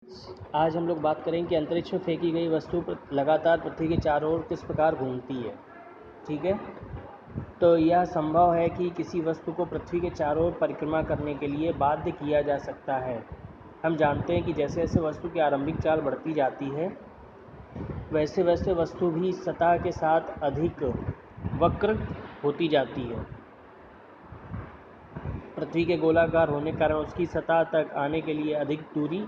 आज हम लोग बात करेंगे कि अंतरिक्ष में फेंकी गई वस्तु लगातार पृथ्वी के चारों ओर किस प्रकार घूमती है। ठीक है, तो यह संभव है कि किसी वस्तु को पृथ्वी के चारों ओर परिक्रमा करने के लिए बाध्य किया जा सकता है। हम जानते हैं कि जैसे जैसे वस्तु की आरंभिक चाल बढ़ती जाती है वैसे वैसे वस्तु भी सतह के साथ अधिक वक्र होती जाती है। पृथ्वी के गोलाकार होने के कारण उसकी सतह तक आने के लिए अधिक दूरी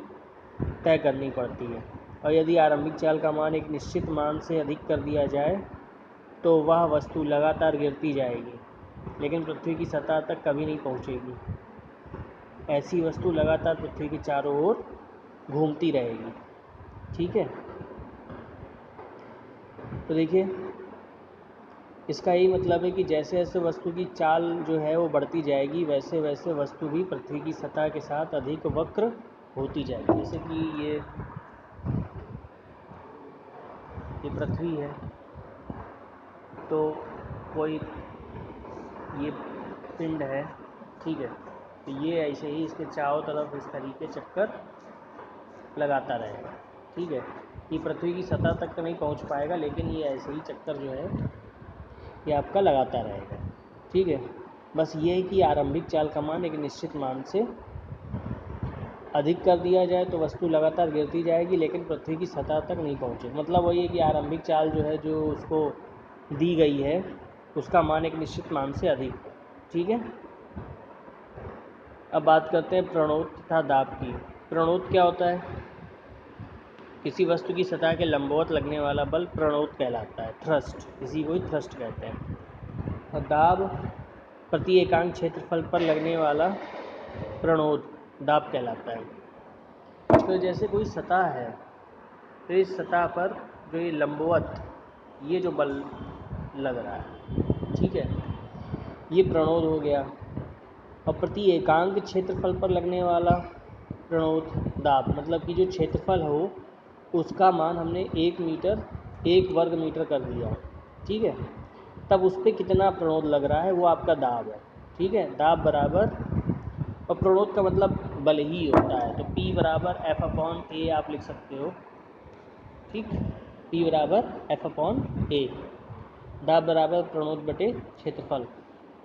तय करनी पड़ती है, और यदि आरंभिक चाल का मान एक निश्चित मान से अधिक कर दिया जाए तो वह वस्तु लगातार गिरती जाएगी लेकिन पृथ्वी की सतह तक कभी नहीं पहुंचेगी। ऐसी वस्तु लगातार पृथ्वी के चारों ओर घूमती रहेगी। ठीक है, तो देखिए इसका यही मतलब है कि जैसे जैसे वस्तु की चाल जो है वो बढ़ती जाएगी वैसे वैसे वस्तु भी पृथ्वी की सतह के साथ अधिक वक्र होती जाएगी। जैसे कि ये पृथ्वी है, तो कोई ये पिंड है, ठीक है, तो ये ऐसे ही इसके चारों तरफ इस तरीके चक्कर लगाता रहेगा। ठीक है, ये पृथ्वी की सतह तक तो नहीं पहुंच पाएगा लेकिन ये ऐसे ही चक्कर जो है ये आपका लगाता रहेगा। ठीक है, बस ये है कि आरंभिक चाल का मान एक निश्चित मान से अधिक कर दिया जाए तो वस्तु लगातार गिरती जाएगी लेकिन पृथ्वी की सतह तक नहीं पहुंचेगी। मतलब वही है कि आरंभिक चाल जो है जो उसको दी गई है उसका मान एक निश्चित मान से अधिक है। ठीक है, अब बात करते हैं प्रणोद तथा दाब की। प्रणोद क्या होता है? किसी वस्तु की सतह के लंबवत लगने वाला बल प्रणोद कहलाता है, थ्रस्ट, इसी को ही थ्रस्ट कहते हैं। और दाब प्रति एकांक क्षेत्रफल पर लगने वाला प्रणोद दाब कहलाता है। तो जैसे कोई सतह है तो इस सतह पर जो ये लंबवत ये जो बल लग रहा है, ठीक है, ये प्रणोद हो गया। और प्रति एकांक क्षेत्रफल पर लगने वाला प्रणोद दाब, मतलब कि जो क्षेत्रफल हो उसका मान हमने 1 वर्ग मीटर कर दिया, ठीक है, तब उस पर कितना प्रणोद लग रहा है वो आपका दाब है। ठीक है, दाब बराबर, और प्रणोद का मतलब बल ही होता है, तो P बराबर F/A आप लिख सकते हो। ठीक, P बराबर F/A, दाब बराबर प्रणोद बटे क्षेत्रफल।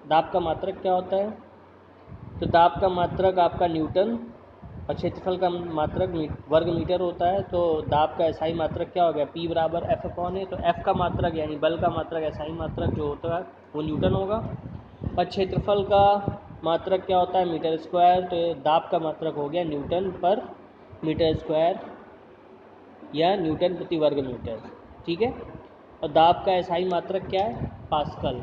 दाब का मात्रक क्या होता है? तो दाब का मात्रक आपका न्यूटन और क्षेत्रफल का मात्रक वर्ग मीटर होता है। तो दाब का एसआई मात्रक क्या हो गया? P बराबर F/A। तो F का मात्रक यानी बल का मात्रक एसआई मात्रक जो होता है वो न्यूटन होगा, और क्षेत्रफल का मात्रक क्या होता है? Metre square. तो दाब का मात्रक हो गया न्यूटन पर मीटर स्क्वायर या न्यूटन प्रति वर्ग मीटर। ठीक है, और दाब का एसआई मात्रक क्या है? पास्कल।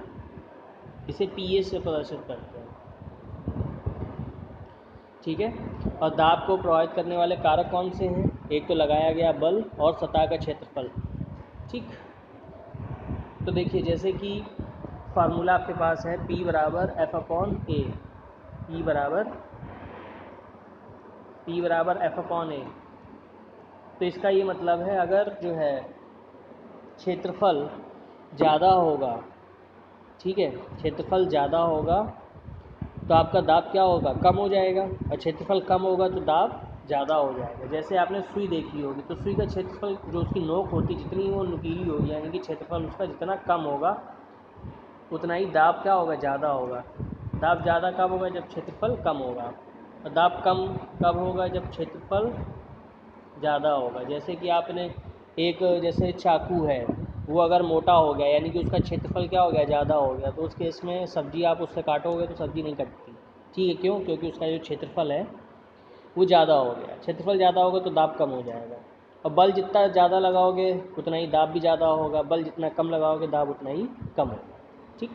इसे PA से प्रदर्शित करते हैं। ठीक है, और दाब को प्रभावित करने वाले कारक कौन से हैं? एक तो लगाया गया बल और सतह का क्षेत्रफल। ठीक, तो देखिए जैसे कि फार्मूला आपके पास है P बराबर F/A, P बराबर F/A। तो इसका ये मतलब है अगर जो है क्षेत्रफल ज़्यादा होगा, ठीक है, क्षेत्रफल ज़्यादा होगा तो आपका दाब क्या होगा? कम हो जाएगा, और क्षेत्रफल कम होगा तो दाब ज़्यादा हो जाएगा। जैसे आपने सुई देखी होगी, तो सुई का क्षेत्रफल जो उसकी नोक होती जितनी वो नुकीली होगी, यानी कि क्षेत्रफल उसका जितना कम होगा उतना ही दाब क्या होगा? ज़्यादा होगा। दाब ज़्यादा कब होगा? जब क्षेत्रफल कम होगा। और दाब कम कब होगा? जब क्षेत्रफल ज़्यादा होगा। जैसे कि आपने एक जैसे चाकू है, वो अगर मोटा हो गया यानी कि उसका क्षेत्रफल क्या हो गया? ज़्यादा हो गया, तो उस केस में सब्ज़ी आप उससे काटोगे तो सब्ज़ी नहीं कटती। ठीक है, क्यों? क्योंकि उसका जो क्षेत्रफल है वो ज़्यादा हो गया। क्षेत्रफल ज़्यादा होगा तो दाब कम हो जाएगा, और बल जितना ज़्यादा लगाओगे उतना ही दाब भी ज़्यादा होगा, बल जितना कम लगाओगे दाब उतना ही कम होगा। ठीक।